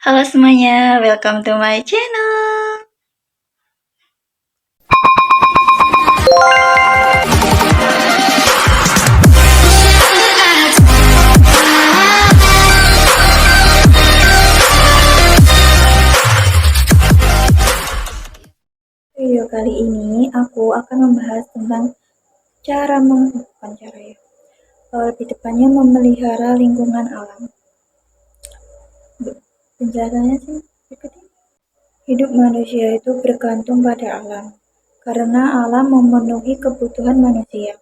Halo semuanya, welcome to my channel. Video kali ini aku akan membahas tentang lebih tepatnya memelihara lingkungan alam. Penjelasannya sih berikut ini. Hidup manusia itu bergantung pada alam, karena alam memenuhi kebutuhan manusia.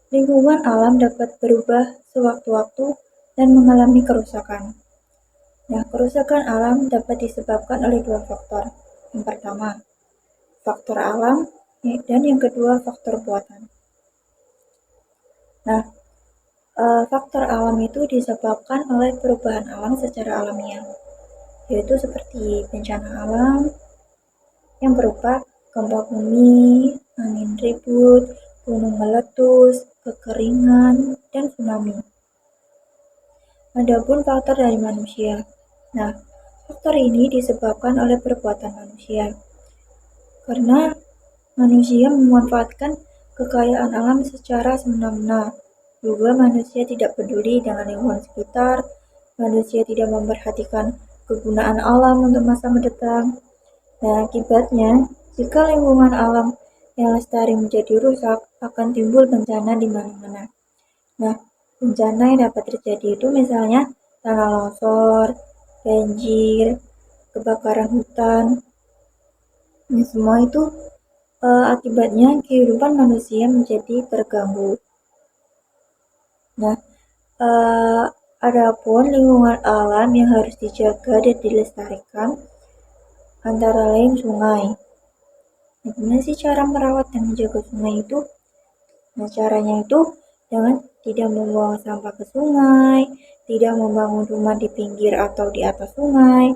Lingkungan alam dapat berubah sewaktu-waktu dan mengalami kerusakan. Nah, kerusakan alam dapat disebabkan oleh dua faktor. Yang pertama, faktor alam, dan yang kedua, faktor buatan. Nah, faktor alam itu disebabkan oleh perubahan alam secara alamiah, yaitu seperti bencana alam yang berupa gempa bumi, angin ribut, gunung meletus, kekeringan, dan tsunami. Adapun faktor dari manusia. Nah, faktor ini disebabkan oleh perbuatan manusia. Karena manusia memanfaatkan kekayaan alam secara semena-mena. Juga manusia tidak peduli dengan lingkungan sekitar, manusia tidak memperhatikan kegunaan alam untuk masa mendatang. Nah, akibatnya, jika lingkungan alam yang lestari menjadi rusak, akan timbul bencana di mana-mana. Nah, bencana yang dapat terjadi itu misalnya tanah longsor, banjir, kebakaran hutan. Ini semua itu akibatnya kehidupan manusia menjadi terganggu. Nah, adapun lingkungan alam yang harus dijaga dan dilestarikan antara lain sungai. Nah, gimana sih cara merawat dan menjaga sungai itu? Nah, caranya itu dengan tidak membuang sampah ke sungai, tidak membangun rumah di pinggir atau di atas sungai,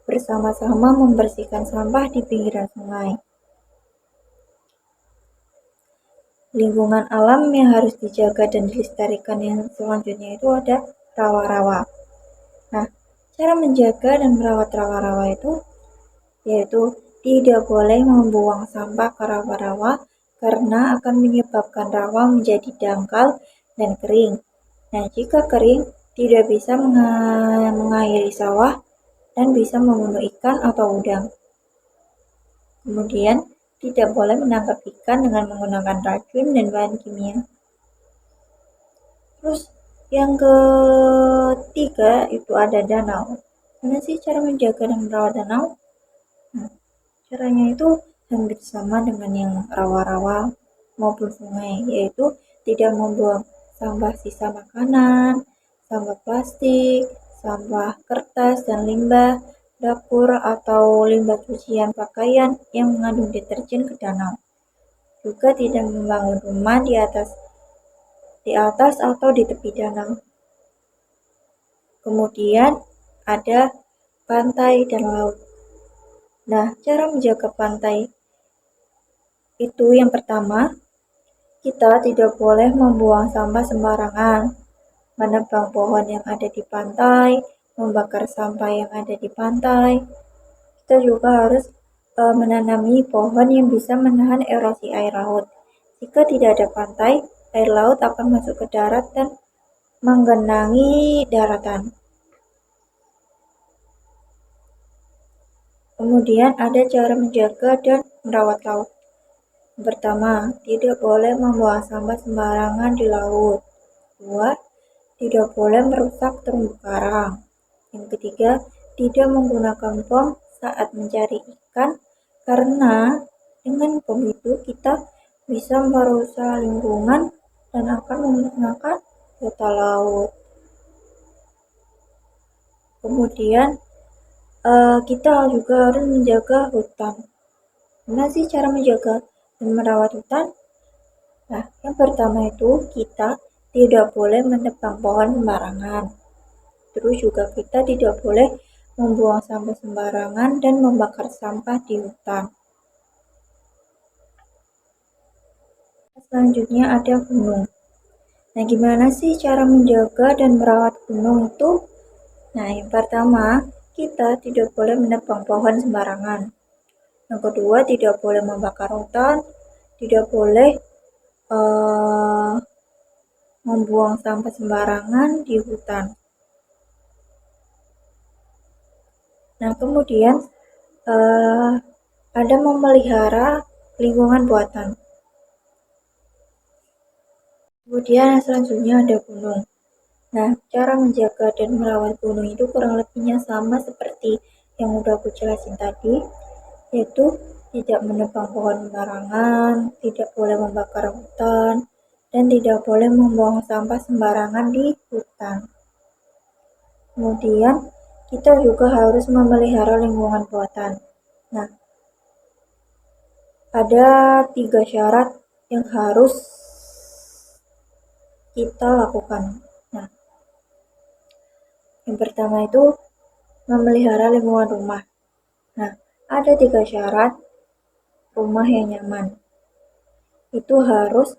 bersama-sama membersihkan sampah di pinggiran sungai. Lingkungan alam yang harus dijaga dan dilestarikan yang selanjutnya itu ada rawa-rawa. Nah, cara menjaga dan merawat rawa-rawa itu yaitu tidak boleh membuang sampah ke rawa-rawa karena akan menyebabkan rawa menjadi dangkal dan kering. Nah, jika kering, tidak bisa mengairi sawah dan bisa membunuh ikan atau udang. Kemudian, tidak boleh menangkap ikan dengan menggunakan racun dan bahan kimia. Terus, yang ketiga itu ada danau. Gimana sih cara menjaga dan merawat danau? Nah, caranya itu hampir sama dengan yang rawa-rawa maupun sungai, yaitu tidak membuang sampah sisa makanan, sampah plastik, sampah kertas dan limbah dapur atau limbah cucian pakaian yang mengandung deterjen ke danau. Juga tidak membangun rumah di atas atau di tepi danau. Kemudian ada pantai dan laut. Nah, cara menjaga pantai itu yang pertama, kita tidak boleh membuang sampah sembarangan, menebang pohon yang ada di pantai, membakar sampah yang ada di pantai. Kita juga harus menanami pohon yang bisa menahan erosi air laut. Jika tidak ada pantai, air laut akan masuk ke darat dan menggenangi daratan. Kemudian ada cara menjaga dan merawat laut. Pertama, tidak boleh membuang sampah sembarangan di laut. Kedua, tidak boleh merusak terumbu karang. Yang ketiga, tidak menggunakan bom saat mencari ikan karena dengan bom itu kita bisa merusak lingkungan dan akan memusnahkan biota laut. Kemudian kita juga harus menjaga hutan. Gimana sih cara menjaga dan merawat hutan? Nah, yang pertama itu kita tidak boleh menebang pohon sembarangan. Terus juga kita tidak boleh membuang sampah sembarangan dan membakar sampah di hutan. Selanjutnya ada gunung. Nah, gimana sih cara menjaga dan merawat gunung itu? Nah, yang pertama, kita tidak boleh menebang pohon sembarangan. Yang kedua, tidak boleh membakar hutan, tidak boleh membuang sampah sembarangan di hutan. Nah, kemudian ada memelihara lingkungan buatan. Kemudian selanjutnya ada gunung. Nah, cara menjaga dan merawat gunung itu kurang lebihnya sama seperti yang udah aku jelasin tadi, yaitu tidak menebang pohon sembarangan, tidak boleh membakar hutan, dan tidak boleh membuang sampah sembarangan di hutan. Kemudian, kita juga harus memelihara lingkungan buatan. Nah, ada 3 syarat yang harus kita lakukan. Nah, yang pertama itu memelihara lingkungan rumah. Nah, ada 3 syarat rumah yang nyaman. Itu harus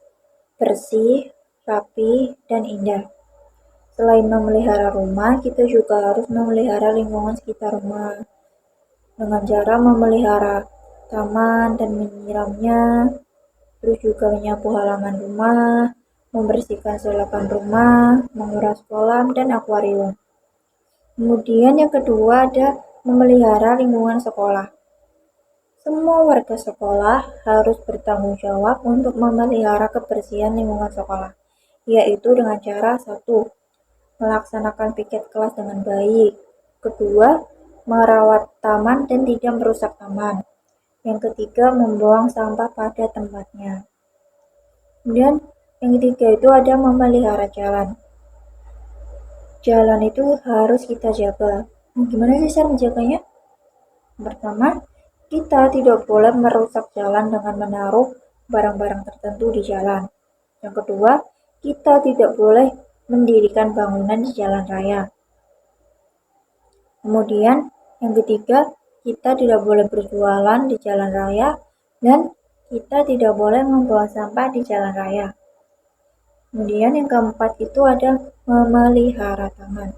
bersih, rapi, dan indah. Selain memelihara rumah, kita juga harus memelihara lingkungan sekitar rumah dengan cara memelihara taman dan menyiramnya, terus juga menyapu halaman rumah, membersihkan selokan rumah, menguras kolam dan akuarium. Kemudian yang kedua ada memelihara lingkungan sekolah. Semua warga sekolah harus bertanggung jawab untuk memelihara kebersihan lingkungan sekolah, yaitu dengan cara 1. Melaksanakan piket kelas dengan baik. Kedua, merawat taman dan tidak merusak taman. Yang ketiga, membuang sampah pada tempatnya. Kemudian yang ketiga itu ada memelihara jalan. Jalan itu harus kita jaga. Nah, gimana sih cara menjaganya? Pertama, kita tidak boleh merusak jalan dengan menaruh barang-barang tertentu di jalan. Yang kedua, kita tidak boleh mendirikan bangunan di jalan raya. Kemudian, yang ketiga, kita tidak boleh berjualan di jalan raya dan kita tidak boleh membuang sampah di jalan raya. Kemudian yang keempat itu ada memelihara taman.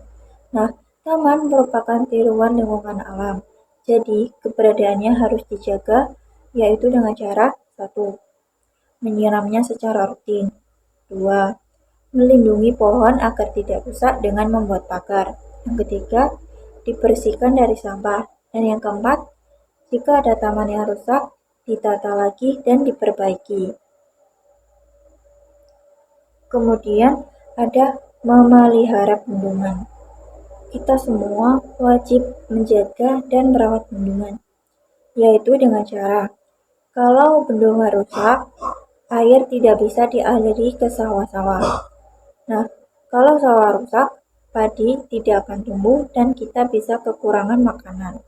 Nah, taman merupakan tiruan lingkungan alam. Jadi, keberadaannya harus dijaga, yaitu dengan cara 1. Menyiramnya secara rutin. 2. Melindungi pohon agar tidak rusak dengan membuat pagar. Yang ketiga, dibersihkan dari sampah. Dan yang keempat, jika ada taman yang rusak, ditata lagi dan diperbaiki. Kemudian ada memelihara bendungan. Kita semua wajib menjaga dan merawat bendungan, yaitu dengan cara kalau bendungan rusak, air tidak bisa dialiri ke sawah-sawah. Nah, kalau sawah rusak, padi tidak akan tumbuh dan kita bisa kekurangan makanan.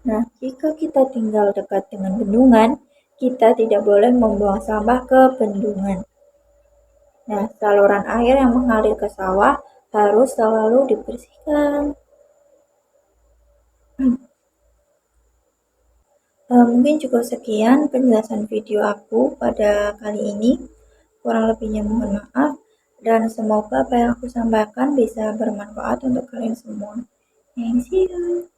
Nah, jika kita tinggal dekat dengan bendungan, kita tidak boleh membuang sampah ke bendungan. Nah, saluran air yang mengalir ke sawah harus selalu dibersihkan. Mungkin cukup sekian penjelasan video aku pada kali ini. Kurang lebihnya mohon maaf. Dan semoga apa yang aku sampaikan bisa bermanfaat untuk kalian semua. Thank you.